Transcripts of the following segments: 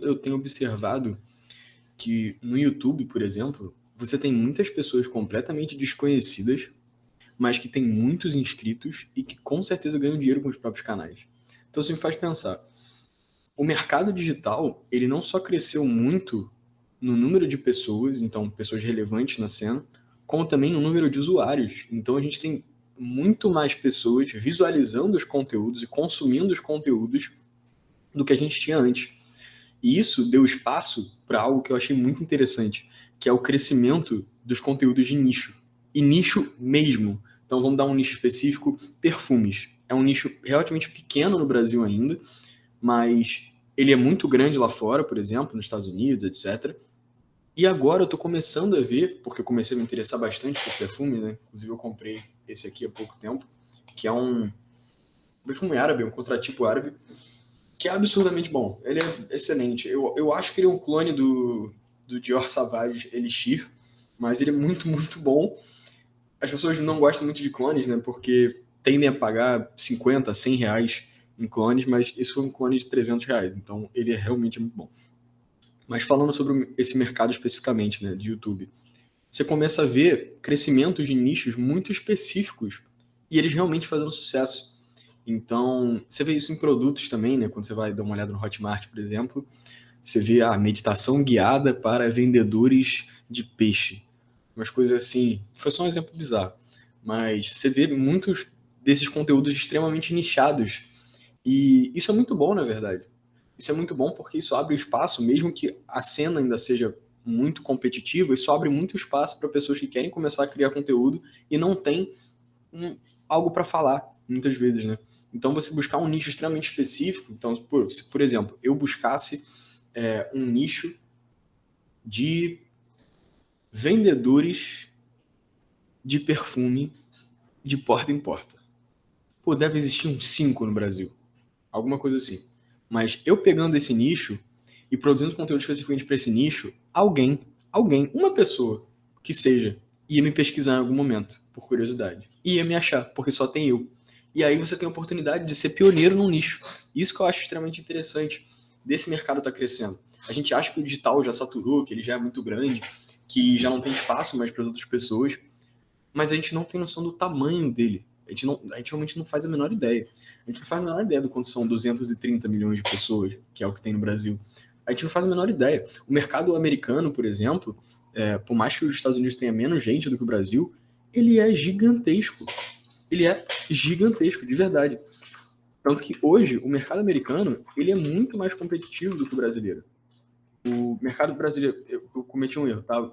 eu tenho observado que no YouTube, por exemplo, você tem muitas pessoas completamente desconhecidas, mas que têm muitos inscritos e que com certeza ganham dinheiro com os próprios canais. Então isso me faz pensar, o mercado digital, ele não só cresceu muito no número de pessoas, então pessoas relevantes na cena, como também no número de usuários. Então a gente tem muito mais pessoas visualizando os conteúdos e consumindo os conteúdos do que a gente tinha antes. E isso deu espaço para algo que eu achei muito interessante, que é o crescimento dos conteúdos de nicho. E nicho mesmo. Então vamos dar um nicho específico, perfumes. É um nicho relativamente pequeno no Brasil ainda, mas ele é muito grande lá fora, por exemplo, nos Estados Unidos, etc. E agora eu tô começando a ver, porque eu comecei a me interessar bastante por perfume, né? Inclusive eu comprei esse aqui há pouco tempo, que é um perfume árabe, um contratipo árabe, que é absurdamente bom. Ele é excelente. Eu acho que ele é um clone do Dior Sauvage Elixir, mas ele é muito, muito bom. As pessoas não gostam muito de clones, né? Porque tendem a pagar 50, 100 reais em clones, mas esse foi um clone de 300 reais, então ele é realmente muito bom. Mas falando sobre esse mercado especificamente, né, de YouTube, você começa a ver crescimento de nichos muito específicos e eles realmente fazendo sucesso. Então, você vê isso em produtos também, né? Quando você vai dar uma olhada no Hotmart, por exemplo, você vê a meditação guiada para vendedores de peixe. Umas coisas assim. Foi só um exemplo bizarro. Mas você vê muitos desses conteúdos extremamente nichados. E isso é muito bom, na verdade. Isso é muito bom porque isso abre espaço, mesmo que a cena ainda seja muito competitiva, isso abre muito espaço para pessoas que querem começar a criar conteúdo e não tem algo para falar, muitas vezes, né? Então, você buscar um nicho extremamente específico, então, se, por exemplo, eu buscasse um nicho de vendedores de perfume de porta em porta. Pô, deve existir uns 5 no Brasil, alguma coisa assim. Mas eu pegando esse nicho e produzindo conteúdo especificamente para esse nicho, alguém, uma pessoa que seja, ia me pesquisar em algum momento, por curiosidade. E ia me achar, porque só tem eu. E aí você tem a oportunidade de ser pioneiro num nicho. Isso que eu acho extremamente interessante desse mercado estar crescendo. A gente acha que o digital já saturou, que ele já é muito grande, que já não tem espaço mais para as outras pessoas, mas a gente não tem noção do tamanho dele. A gente realmente não faz a menor ideia. A gente não faz a menor ideia do quanto são 230 milhões de pessoas, que é o que tem no Brasil. A gente não faz a menor ideia. O mercado americano, por exemplo, por mais que os Estados Unidos tenha menos gente do que o Brasil, ele é gigantesco. Ele é gigantesco, de verdade. Tanto que hoje, o mercado americano, ele é muito mais competitivo do que o brasileiro. O mercado brasileiro, eu cometi um erro, tá?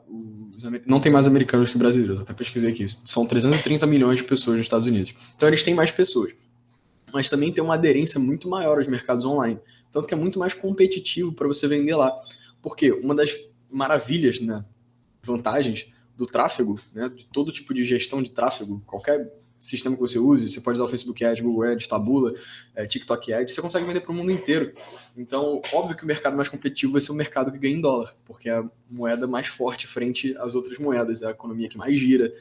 Não tem mais americanos que brasileiros, até pesquisei aqui. São 330 milhões de pessoas nos Estados Unidos. Então eles têm mais pessoas. Mas também tem uma aderência muito maior aos mercados online. Tanto que é muito mais competitivo para você vender lá. Porque uma das maravilhas, né, vantagens do tráfego, né, de todo tipo de gestão de tráfego, qualquer sistema que você use, você pode usar o Facebook Ads, Google Ads, Taboola, TikTok Ads, você consegue vender para o mundo inteiro. Então, óbvio que o mercado mais competitivo vai ser o mercado que ganha em dólar, porque é a moeda mais forte frente às outras moedas, é a economia que mais gira.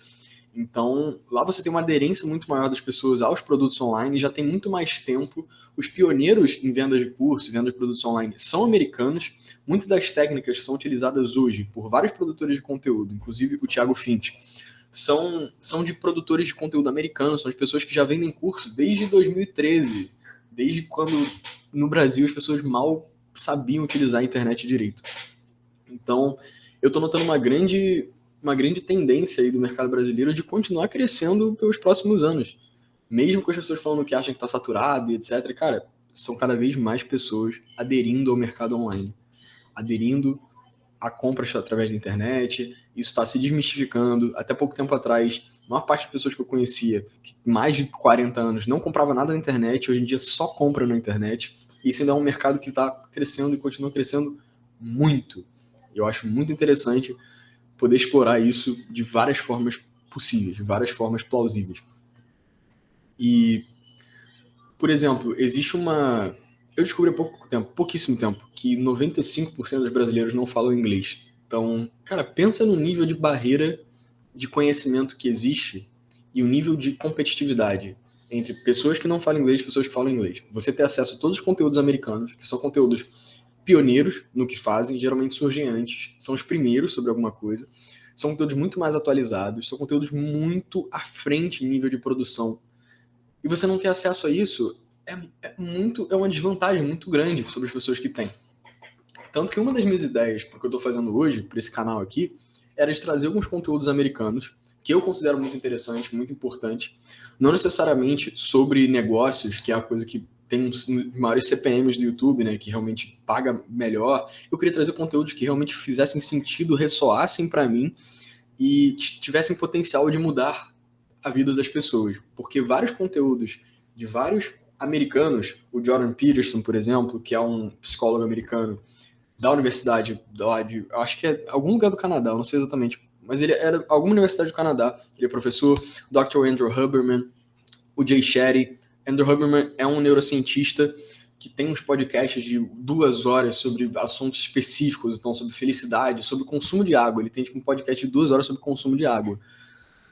Então, lá você tem uma aderência muito maior das pessoas aos produtos online, já tem muito mais tempo. Os pioneiros em vendas de curso, venda de produtos online, são americanos. Muitas das técnicas são utilizadas hoje por vários produtores de conteúdo, inclusive o Thiago Fint, são de produtores de conteúdo americanos, são de pessoas que já vendem curso desde 2013, desde quando no Brasil as pessoas mal sabiam utilizar a internet direito. Então, eu estou notando uma grande tendência aí do mercado brasileiro de continuar crescendo pelos próximos anos. Mesmo com as pessoas falando que acham que está saturado e etc. Cara, são cada vez mais pessoas aderindo ao mercado online, aderindo a compras através da internet. Isso está se desmistificando. Até pouco tempo atrás, a maior parte das pessoas que eu conhecia, que mais de 40 anos, não comprava nada na internet, hoje em dia só compra na internet. E isso ainda é um mercado que está crescendo e continua crescendo muito. Eu acho muito interessante poder explorar isso de várias formas possíveis, de várias formas plausíveis. E, por exemplo, existe uma... Eu descobri há pouco tempo, pouquíssimo tempo, que 95% dos brasileiros não falam inglês. Então, cara, pensa no nível de barreira de conhecimento que existe e o nível de competitividade entre pessoas que não falam inglês e pessoas que falam inglês. Você ter acesso a todos os conteúdos americanos, que são conteúdos pioneiros no que fazem, geralmente surgem antes, são os primeiros sobre alguma coisa, são conteúdos muito mais atualizados, são conteúdos muito à frente em nível de produção. E você não ter acesso a isso é uma desvantagem muito grande sobre as pessoas que têm. Tanto que uma das minhas ideias para o que eu estou fazendo hoje, para esse canal aqui, era de trazer alguns conteúdos americanos, que eu considero muito interessante, muito importante, não necessariamente sobre negócios, que é a coisa que tem os maiores CPMs do YouTube, né, que realmente paga melhor. Eu queria trazer conteúdos que realmente fizessem sentido, ressoassem para mim e tivessem potencial de mudar a vida das pessoas. Porque vários conteúdos de vários americanos, o Jordan Peterson, por exemplo, que é um psicólogo americano da universidade, acho que é algum lugar do Canadá, eu não sei exatamente, mas ele era alguma universidade do Canadá, ele é professor, Dr. Andrew Huberman, o Jay Shetty. Andrew Huberman é um neurocientista que tem uns podcasts de 2 horas sobre assuntos específicos, então sobre felicidade, sobre consumo de água. Ele tem tipo um podcast de 2 horas sobre consumo de água.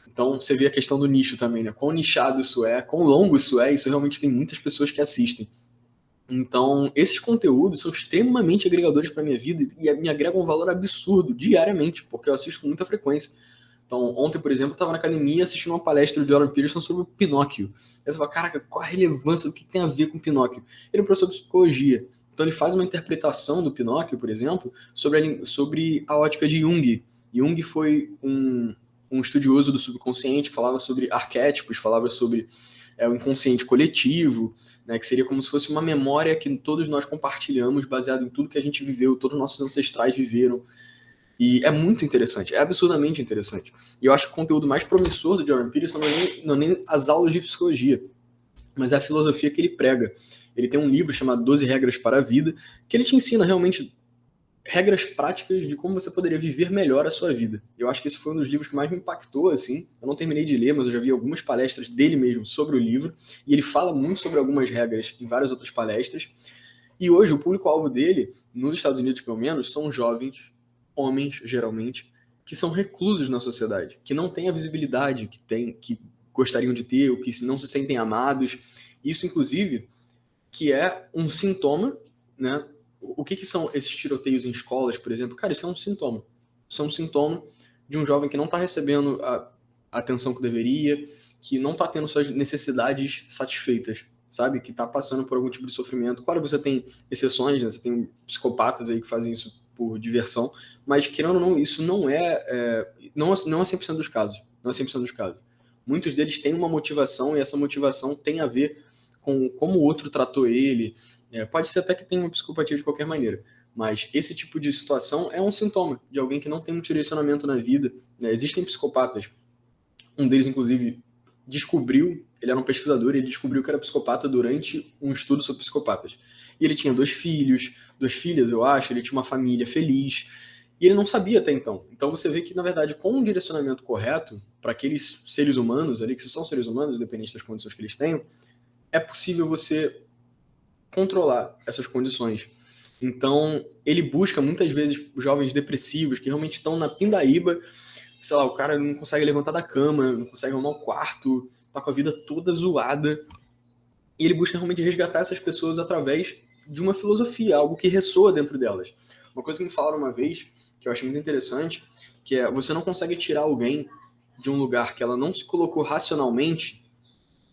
Então você vê a questão do nicho também, né? Quão nichado isso é, quão longo isso é, isso realmente tem muitas pessoas que assistem. Então, esses conteúdos são extremamente agregadores para minha vida e me agregam um valor absurdo diariamente, porque eu assisto com muita frequência. Então, ontem, por exemplo, eu estava na academia assistindo uma palestra do Jordan Peterson sobre o Pinóquio. Aí você fala, caraca, qual a relevância, o que tem a ver com o Pinóquio? Ele é um professor de psicologia. Então, ele faz uma interpretação do Pinóquio, por exemplo, sobre a ótica de Jung. Jung foi um estudioso do subconsciente que falava sobre arquétipos, falava sobre o inconsciente coletivo, né, que seria como se fosse uma memória que todos nós compartilhamos, baseado em tudo que a gente viveu, todos os nossos ancestrais viveram. E é muito interessante, é absurdamente interessante. E eu acho que o conteúdo mais promissor do Jordan Peterson não é nem as aulas de psicologia, mas é a filosofia que ele prega. Ele tem um livro chamado 12 Regras para a Vida, que ele te ensina realmente regras práticas de como você poderia viver melhor a sua vida. Eu acho que esse foi um dos livros que mais me impactou, assim. Eu não terminei de ler, mas eu já vi algumas palestras dele mesmo sobre o livro, e ele fala muito sobre algumas regras em várias outras palestras. E hoje o público-alvo dele, nos Estados Unidos pelo menos, são jovens, homens geralmente, que são reclusos na sociedade, que não têm a visibilidade que gostariam de ter, ou que não se sentem amados. Isso, inclusive, que é um sintoma, né? O que são esses tiroteios em escolas, por exemplo? Cara, isso é um sintoma. Isso é um sintoma de um jovem que não está recebendo a atenção que deveria, que não está tendo suas necessidades satisfeitas, sabe? Que está passando por algum tipo de sofrimento. Claro, você tem exceções, né? Você tem psicopatas aí que fazem isso por diversão, mas, querendo ou não, isso não é 100% dos casos. Não é 100% dos casos. Muitos deles têm uma motivação, e essa motivação tem a ver com como o outro tratou ele. Pode ser até que tenha uma psicopatia de qualquer maneira, mas esse tipo de situação é um sintoma de alguém que não tem um direcionamento na vida. Existem psicopatas. Um deles, inclusive, ele era um pesquisador, e ele descobriu que era psicopata durante um estudo sobre psicopatas. E ele tinha 2 filhas, eu acho, ele tinha uma família feliz, e ele não sabia até então. Então você vê que, na verdade, com um direcionamento correto para aqueles seres humanos ali, que são seres humanos, independente das condições que eles tenham, é possível você controlar essas condições. Então, ele busca muitas vezes jovens depressivos que realmente estão na pindaíba, sei lá, o cara não consegue levantar da cama, não consegue arrumar o quarto, tá com a vida toda zoada. E ele busca realmente resgatar essas pessoas através de uma filosofia, algo que ressoa dentro delas. Uma coisa que me falaram uma vez, que eu achei muito interessante, que é, você não consegue tirar alguém de um lugar que ela não se colocou racionalmente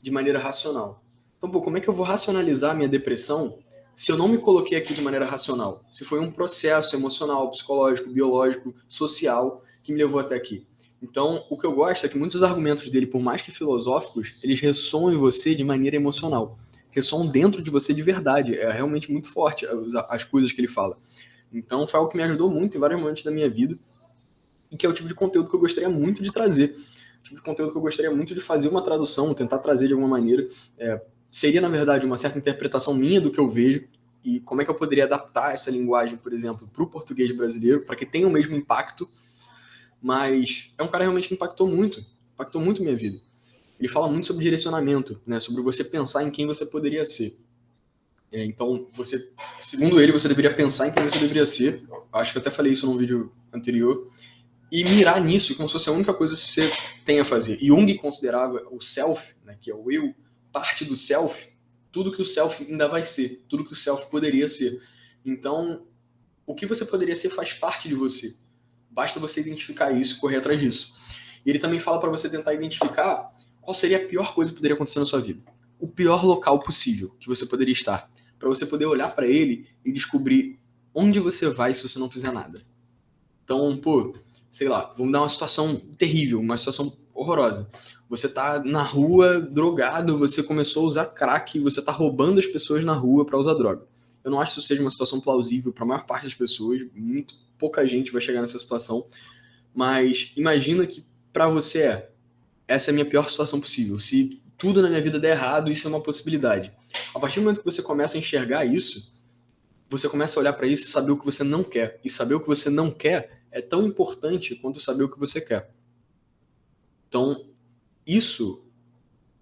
de maneira racional. Então, pô, como é que eu vou racionalizar a minha depressão se eu não me coloquei aqui de maneira racional? Se foi um processo emocional, psicológico, biológico, social que me levou até aqui. Então, o que eu gosto é que muitos argumentos dele, por mais que filosóficos, eles ressoam em você de maneira emocional. Ressoam dentro de você de verdade. É realmente muito forte as coisas que ele fala. Então, foi algo que me ajudou muito em vários momentos da minha vida e que é o tipo de conteúdo que eu gostaria muito de trazer. O tipo de conteúdo que eu gostaria muito de fazer uma tradução, tentar trazer de alguma maneira. Seria, na verdade, uma certa interpretação minha do que eu vejo e como é que eu poderia adaptar essa linguagem, por exemplo, para o português brasileiro, para que tenha o mesmo impacto. Mas é um cara realmente que impactou muito minha vida. Ele fala muito sobre direcionamento, né? Sobre você pensar em quem você poderia ser. Então, segundo ele, você deveria pensar em quem você deveria ser. Acho que eu até falei isso num vídeo anterior. E mirar nisso como se fosse a única coisa que você tem a fazer. Jung considerava o self, né, que é o eu, parte do self, tudo que o self ainda vai ser, tudo que o self poderia ser. Então, O que você poderia ser faz parte de você. Basta você identificar isso e correr atrás disso. E ele também fala para você tentar identificar qual seria a pior coisa que poderia acontecer na sua vida. O pior local possível que você poderia estar. Para você poder olhar para ele e descobrir onde você vai se você não fizer nada. Então, pô, sei lá, vamos dar uma situação terrível, uma situação horrorosa. Você tá na rua, drogado, você começou a usar crack, você tá roubando as pessoas na rua para usar droga. Eu não acho que isso seja uma situação plausível para a maior parte das pessoas, muito pouca gente vai chegar nessa situação, mas imagina que para você essa é a minha pior situação possível. Se tudo na minha vida der errado, isso é uma possibilidade. A partir do momento que você começa a enxergar isso, você começa a olhar para isso e saber o que você não quer. E saber o que você não quer é tão importante quanto saber o que você quer. Então, isso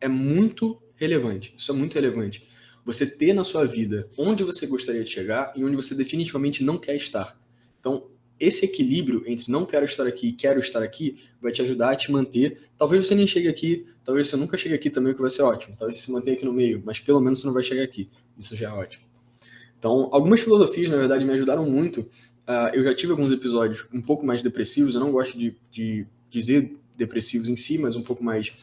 é muito relevante. Isso é muito relevante. Você ter na sua vida onde você gostaria de chegar e onde você definitivamente não quer estar. Então, esse equilíbrio entre não quero estar aqui e quero estar aqui vai te ajudar a te manter. Talvez você nem chegue aqui, talvez você nunca chegue aqui também, o que vai ser ótimo. Talvez você se mantenha aqui no meio, mas pelo menos você não vai chegar aqui. Isso já é ótimo. Então, algumas filosofias, na verdade, me ajudaram muito. Eu já tive alguns episódios um pouco mais depressivos. Eu não gosto de dizer depressivos em si, mas um pouco mais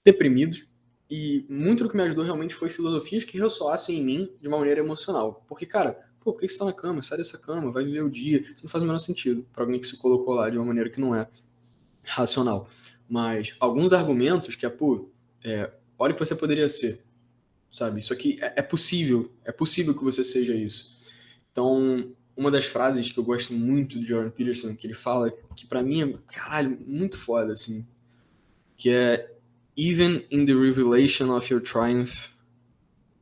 deprimidos. E muito do que me ajudou realmente foi filosofias que ressoassem em mim de uma maneira emocional. Porque, cara, pô, por que você tá na cama? Sai dessa cama, vai viver o dia. Isso não faz o menor sentido para alguém que se colocou lá de uma maneira que não é racional. Mas alguns argumentos que pô, olha o que você poderia ser, sabe? Isso aqui é possível que você seja isso. Então, uma das frases que eu gosto muito de Jordan Peterson, que ele fala, que pra mim é, caralho, muito foda, assim, que é Even in the revelation of your triumph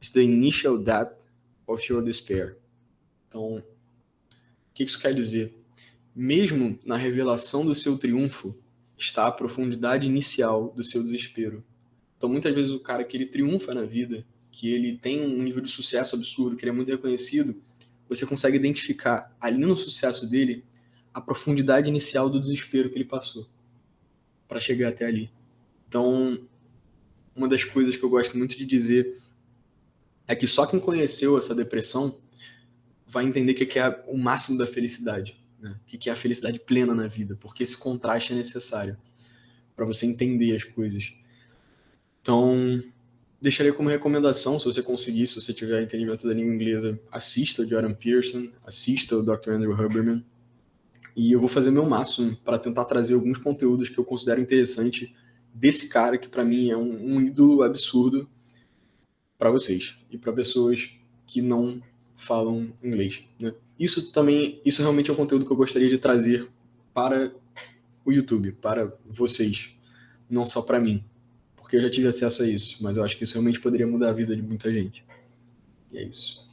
is the initial depth of your despair. Então, o que isso quer dizer? Mesmo na revelação do seu triunfo, está a profundidade inicial do seu desespero. Então, muitas vezes o cara que ele triunfa na vida, que ele tem um nível de sucesso absurdo, que ele é muito reconhecido, você consegue identificar ali no sucesso dele a profundidade inicial do desespero que ele passou para chegar até ali. Então, uma das coisas que eu gosto muito de dizer é que só quem conheceu essa depressão vai entender o que é o máximo da felicidade, né? O que é a felicidade plena na vida, porque esse contraste é necessário para você entender as coisas. Então, deixaria como recomendação, se você conseguir, se você tiver entendimento da língua inglesa, assista o Jordan Peterson, assista o Dr. Andrew Huberman, e eu vou fazer o meu máximo para tentar trazer alguns conteúdos que eu considero interessante desse cara que para mim é um ídolo absurdo para vocês e para pessoas que não falam inglês, né? Isso realmente é um conteúdo que eu gostaria de trazer para o YouTube, para vocês, não só para mim, porque eu já tive acesso a isso, mas eu acho que isso realmente poderia mudar a vida de muita gente. E é isso.